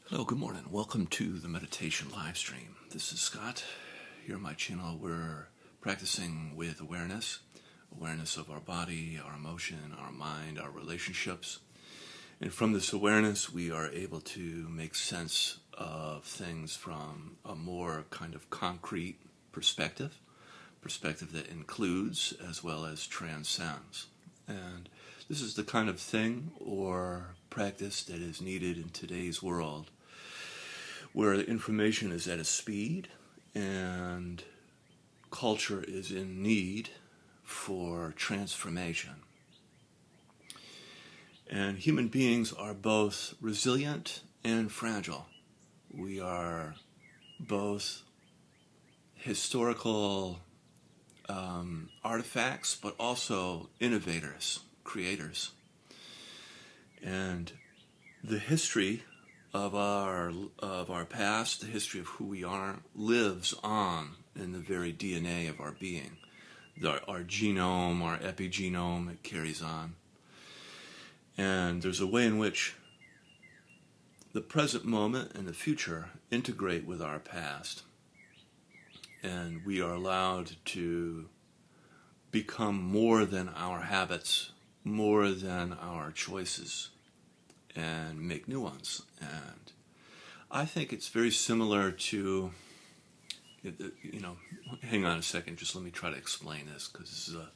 Hello, good morning. Welcome to the meditation live stream. This is Scott. Here on my channel, we're practicing with awareness of our body, our emotion, our mind, our relationships. And from this awareness, we are able to make sense of things from a more kind of concrete perspective that includes as well as transcends. And this is the kind of thing or practice that is needed in today's world, where the information is at a speed and culture is in need for transformation. And human beings are both resilient and fragile. We are both historical artifacts, but also innovators, creators. And the history of our past, the history of who we are, lives on in the very DNA of our being. Our genome, our epigenome, it carries on. And there's a way in which the present moment and the future integrate with our past. And we are allowed to become more than our habits, more than our choices, and make new ones. And I think it's very similar to, hang on a second, just let me try to explain this, because this is an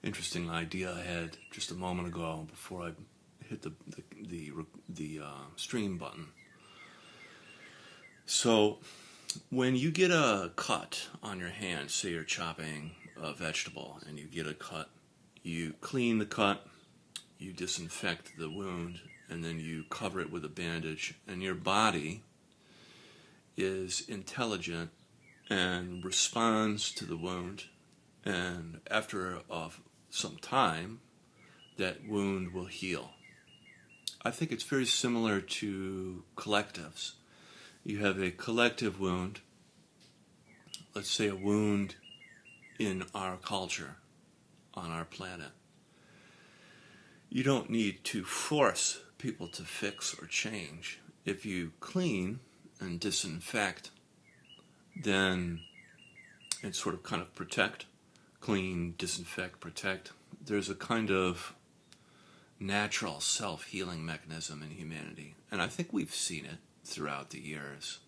interesting idea I had just a moment ago before I hit the stream button. So when you get a cut on your hand, say you're chopping a vegetable and you get a cut, you clean the cut, you disinfect the wound, and then you cover it with a bandage, and your body is intelligent and responds to the wound, and after some time, that wound will heal. I think it's very similar to collectives. You have a collective wound, let's say a wound in our culture, on our planet. You don't need to force people to fix or change. If you clean and disinfect, then and sort of kind of protect, clean, disinfect, protect, there's a kind of natural self-healing mechanism in humanity. And I think we've seen it throughout the years.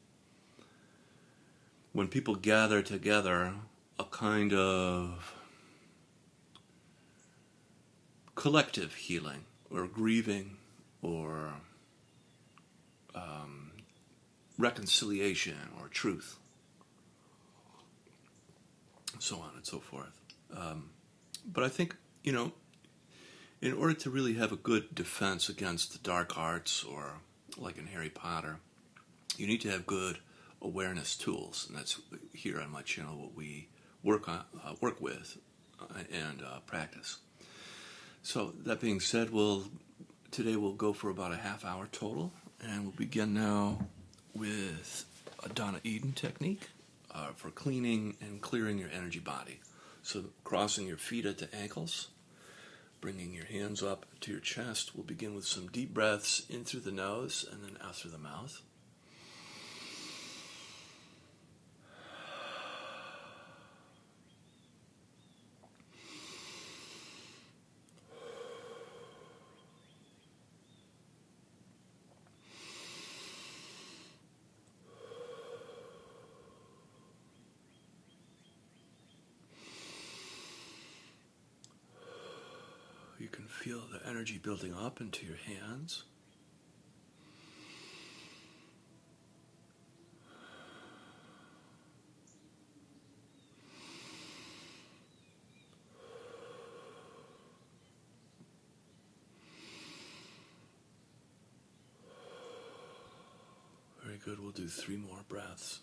When people gather together, a kind of collective healing or grieving or reconciliation or truth, so on and so forth. But I think, in order to really have a good defense against the dark arts, or like in Harry Potter, you need to have good awareness tools, and that's here on my channel what we work with and practice. So that being said, today we'll go for about a half hour total, and we'll begin now with a Donna Eden technique for cleaning and clearing your energy body. So crossing your feet at the ankles, bringing your hands up to your chest. We'll begin with some deep breaths in through the nose and then out through the mouth. You can feel the energy building up into your hands. Very good. We'll do 3 more breaths.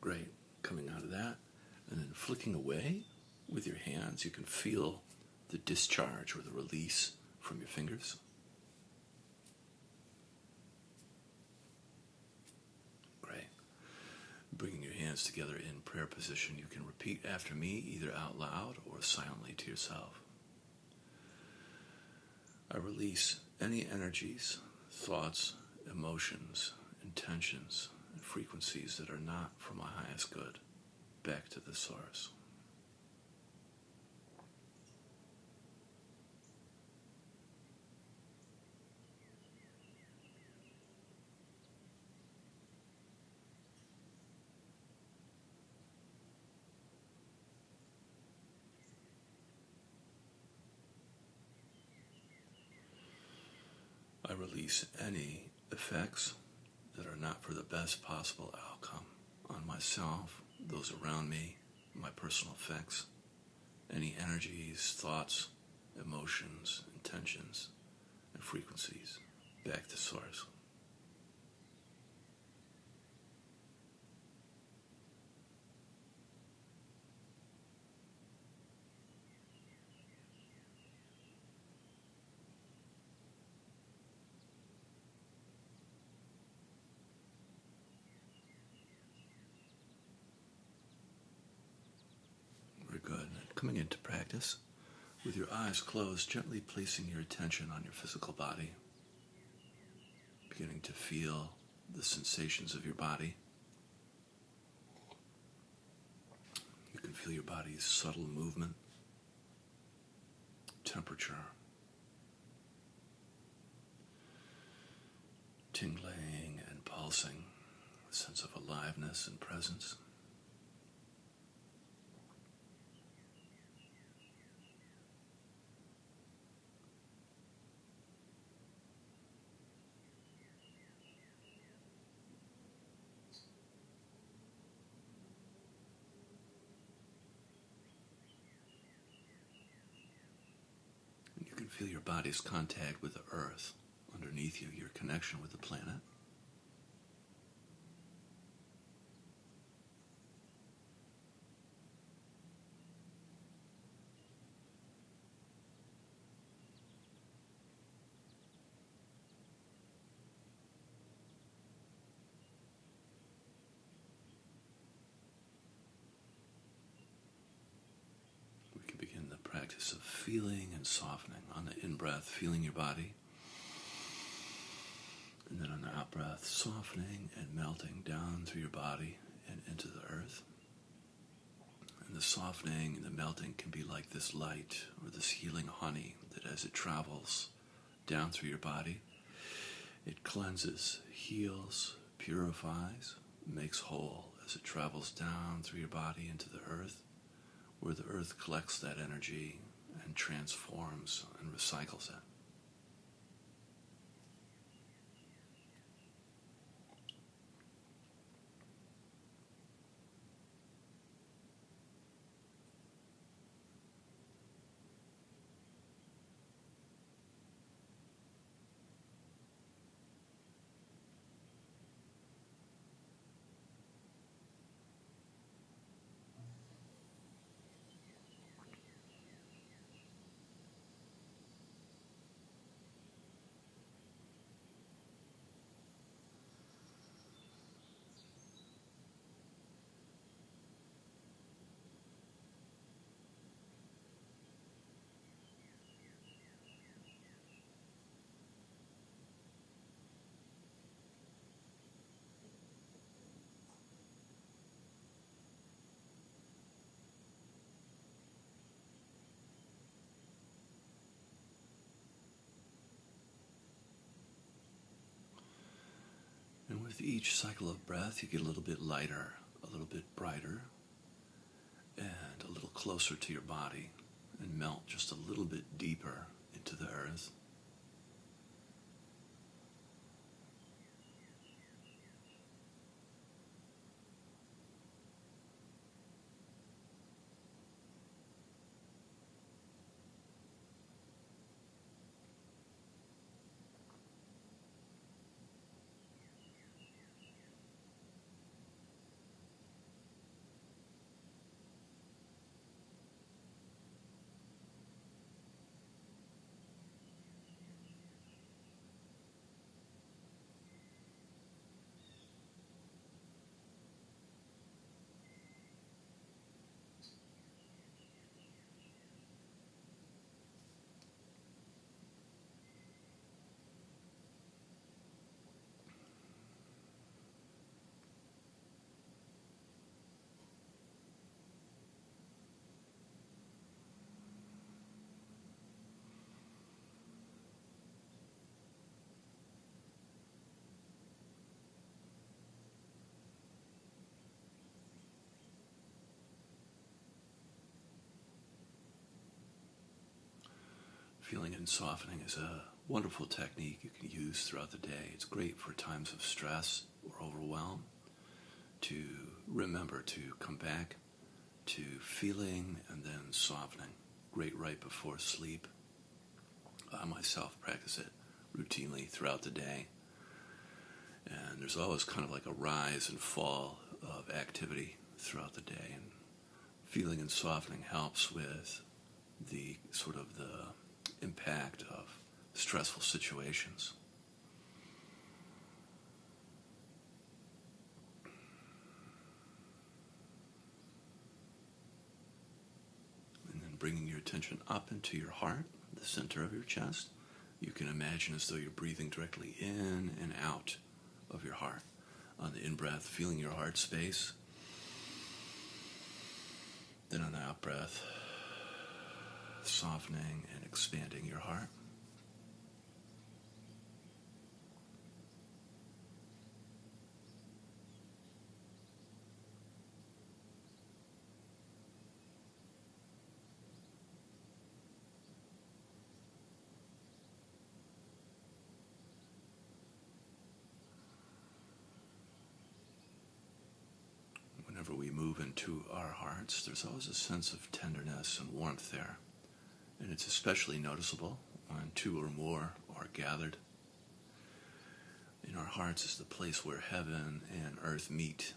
Great. Coming out of that, and then flicking away with your hands, you can feel the discharge or the release from your fingers. bringing your hands together in prayer position, you can repeat after me either out loud or silently to yourself. I release any energies, thoughts, emotions, intentions, and frequencies that are not for my highest good back to the source. I release any effects that are not for the best possible outcome on myself, those around me, my personal effects, any energies, thoughts, emotions, intentions, and frequencies back to source. Very good. Coming into practice, with your eyes closed, gently placing your attention on your physical body, beginning to feel the sensations of your body. You can feel your body's subtle movement, temperature, tingling and pulsing, a sense of aliveness and presence. And you can feel your body's contact with the earth underneath you, your connection with the planet. We can begin the practice of feeling and softening. On the in-breath, feeling your body. And then on the out-breath, softening and melting down through your body and into the earth. And the softening and the melting can be like this light or this healing honey that as it travels down through your body, it cleanses, heals, purifies, makes whole as it travels down through your body into the earth, where the earth collects that energy and transforms and recycles it. And with each cycle of breath, you get a little bit lighter, a little bit brighter, and a little closer to your body, and melt just a little bit deeper into the earth. Feeling and softening is a wonderful technique you can use throughout the day. It's great for times of stress or overwhelm to remember to come back to feeling and then softening. Great right before sleep. I myself practice it routinely throughout the day. And there's always kind of like a rise and fall of activity throughout the day. And feeling and softening helps with the sort of the impact of stressful situations. And then bringing your attention up into your heart, the center of your chest. You can imagine as though you're breathing directly in and out of your heart. On the in-breath, feeling your heart space. Then on the out-breath, softening and expanding your heart. Whenever we move into our hearts, there's always a sense of tenderness and warmth there. And it's especially noticeable when two or more are gathered. In our hearts is the place where heaven and earth meet.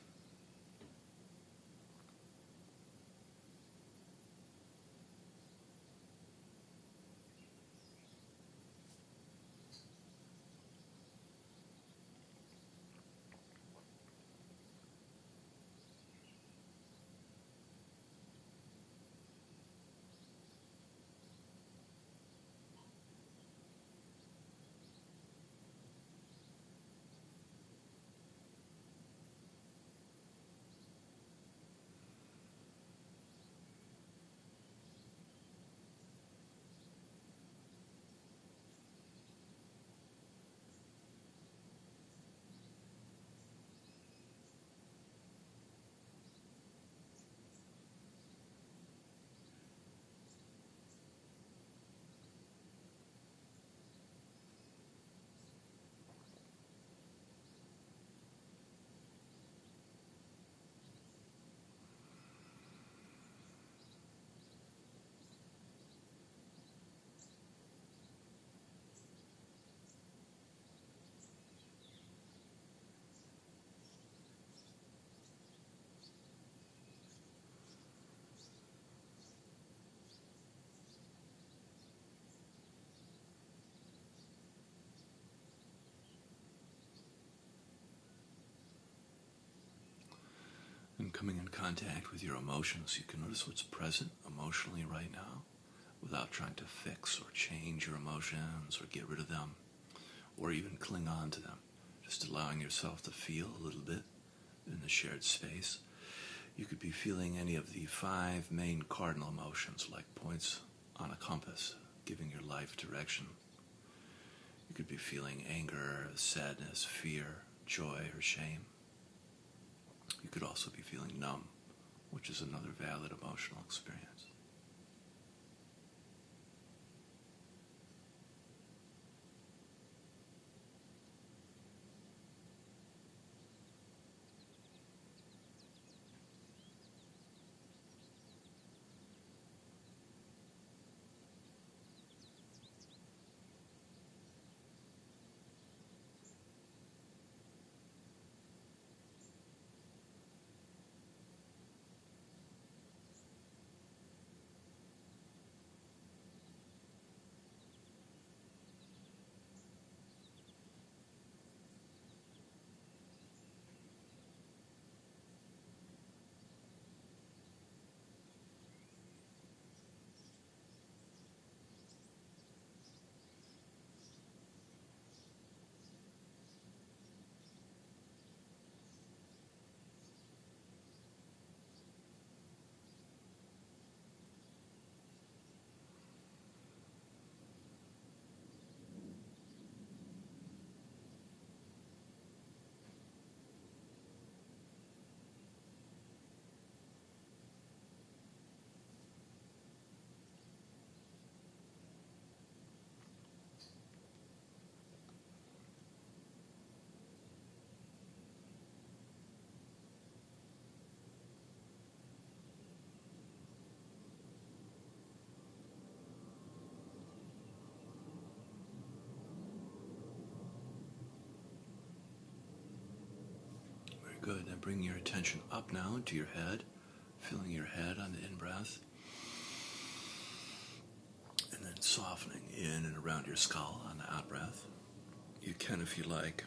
And coming in contact with your emotions, you can notice what's present emotionally right now without trying to fix or change your emotions or get rid of them or even cling on to them. Just allowing yourself to feel a little bit in the shared space. You could be feeling any of the 5 main cardinal emotions, like points on a compass, giving your life direction. You could be feeling anger, sadness, fear, joy, or shame. You could also be feeling numb, which is another valid emotional experience. bring your attention up now into your head, feeling your head on the in-breath, and then softening in and around your skull on the out-breath. You can, if you like,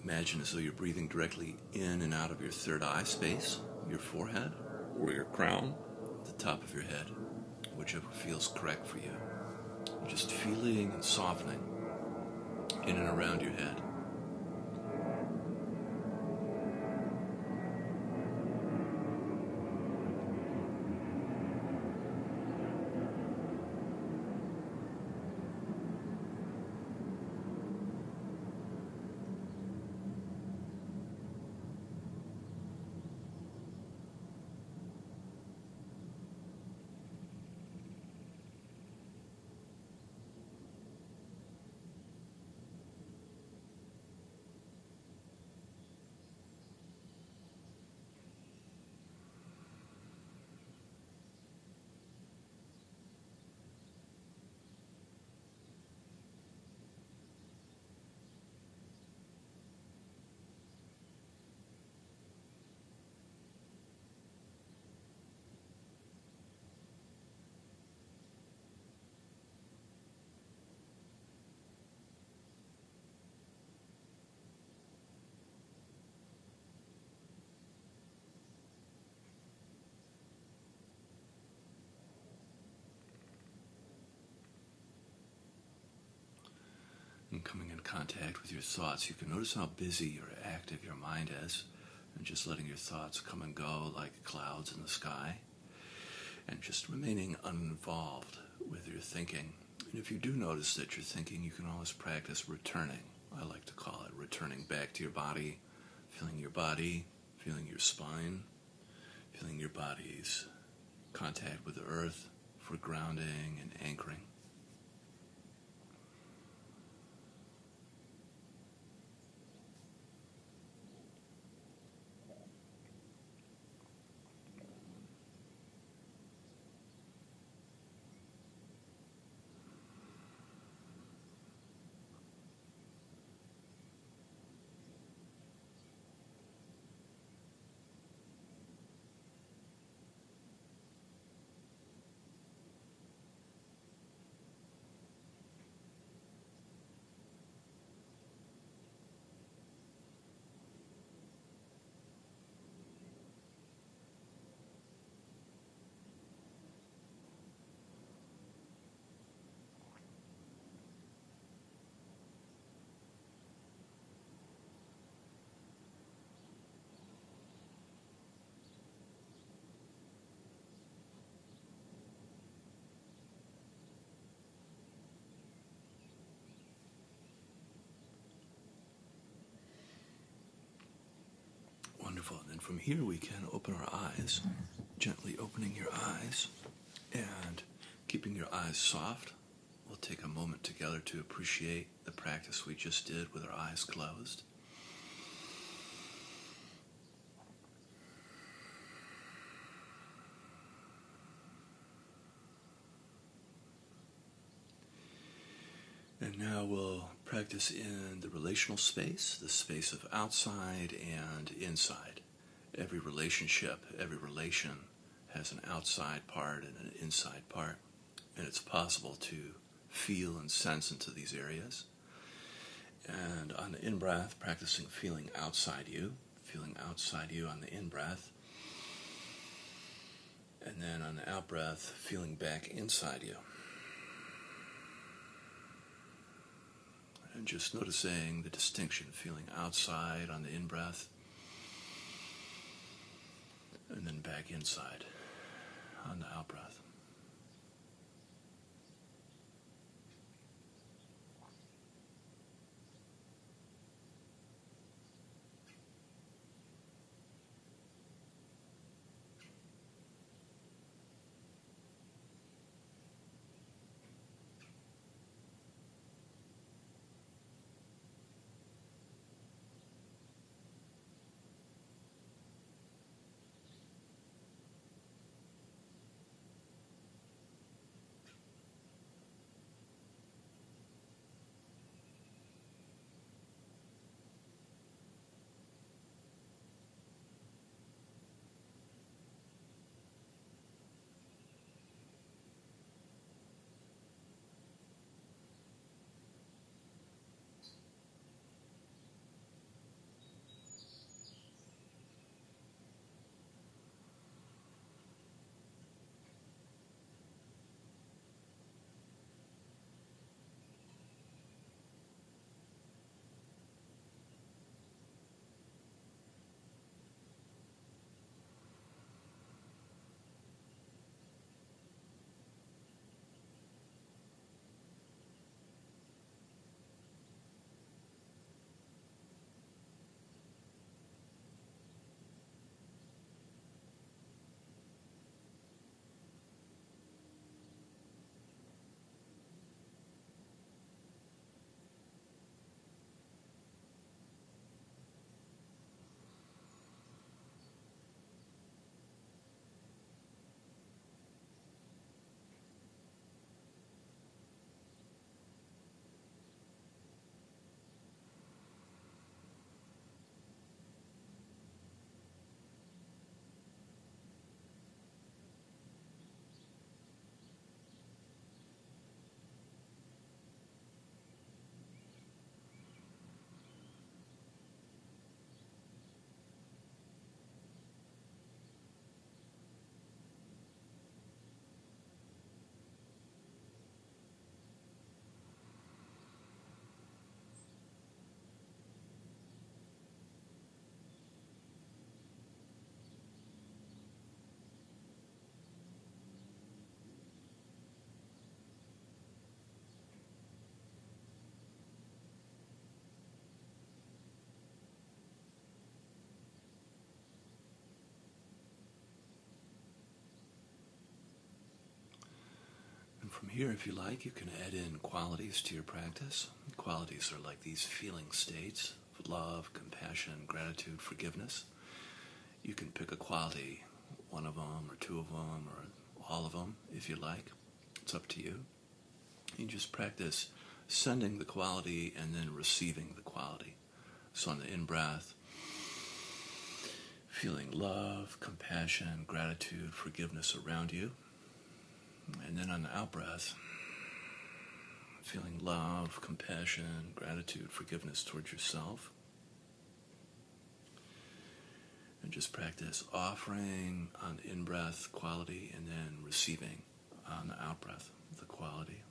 imagine as though you're breathing directly in and out of your third eye space, your forehead, or your crown, the top of your head, whichever feels correct for you. Just feeling and softening in and around your head. And coming in contact with your thoughts, you can notice how busy or active your mind is, and just letting your thoughts come and go like clouds in the sky, and just remaining uninvolved with your thinking. And if you do notice that you're thinking, you can always practice returning. I like to call it returning back to your body, feeling your spine, feeling your body's contact with the earth for grounding and anchoring. Wonderful. And then from here we can open our eyes, gently opening your eyes and keeping your eyes soft. We'll take a moment together to appreciate the practice we just did with our eyes closed. And now we'll practice in the relational space, the space of outside and inside. Every relationship, every relation has an outside part and an inside part, and it's possible to feel and sense into these areas. And on the in-breath, practicing feeling outside you on the in-breath, and then on the out-breath, feeling back inside you. And just noticing the distinction, feeling outside on the in-breath, and then back inside on the out-breath. From here, if you like, you can add in qualities to your practice. Qualities are like these feeling states of love, compassion, gratitude, forgiveness. You can pick a quality, one of them or two of them or all of them if you like. It's up to you. You just practice sending the quality and then receiving the quality. So on the in-breath, feeling love, compassion, gratitude, forgiveness around you. And then on the out-breath, feeling love, compassion, gratitude, forgiveness towards yourself. And just practice offering on the in-breath quality and then receiving on the out-breath the quality.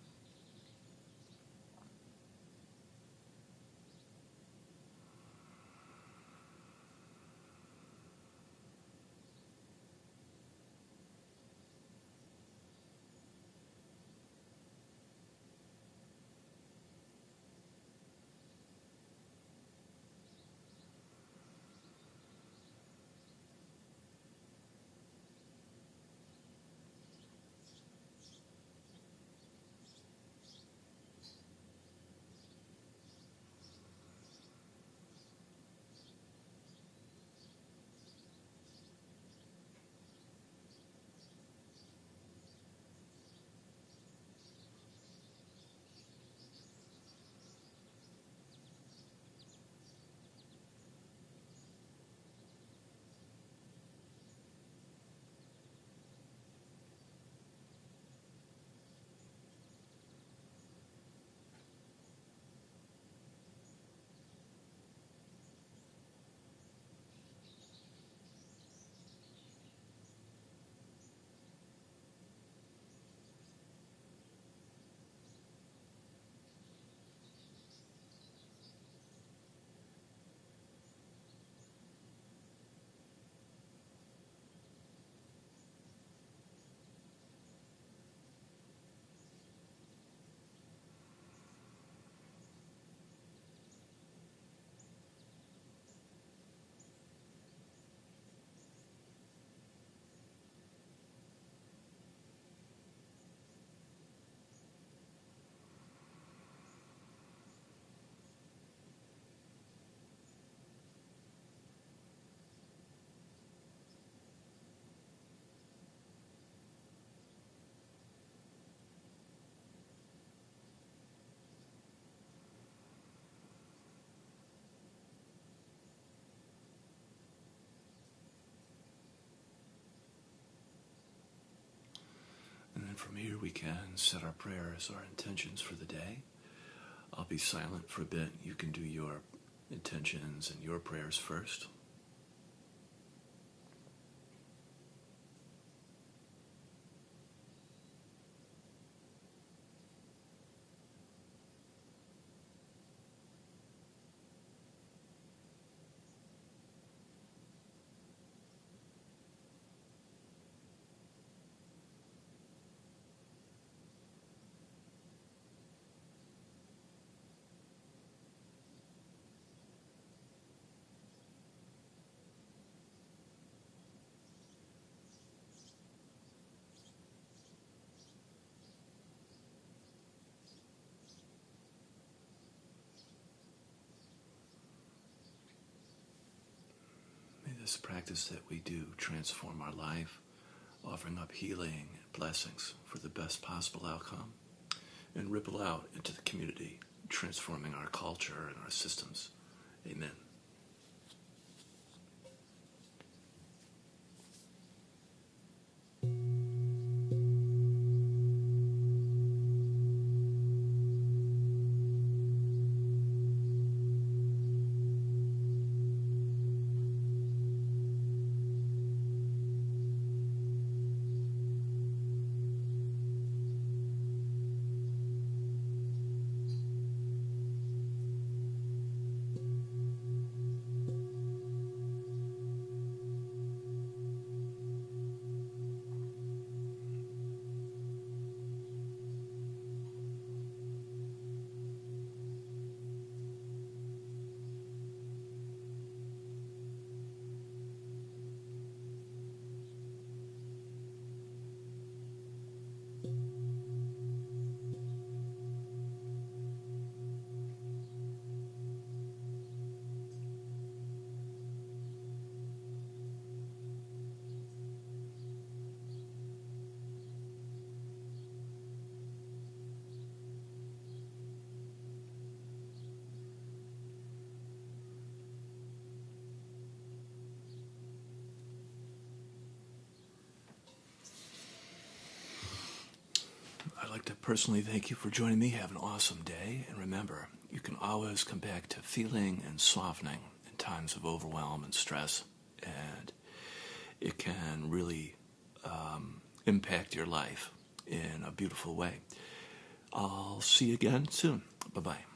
And then from here we can set our prayers, our intentions for the day. I'll be silent for a bit. You can do your intentions and your prayers first. May this practice that we do transform our life, offering up healing and blessings for the best possible outcome, and ripple out into the community, transforming our culture and our systems. Amen. like to personally thank you for joining me. Have an awesome day. And remember, you can always come back to feeling and softening in times of overwhelm and stress. And it can really impact your life in a beautiful way. I'll see you again soon. Bye-bye.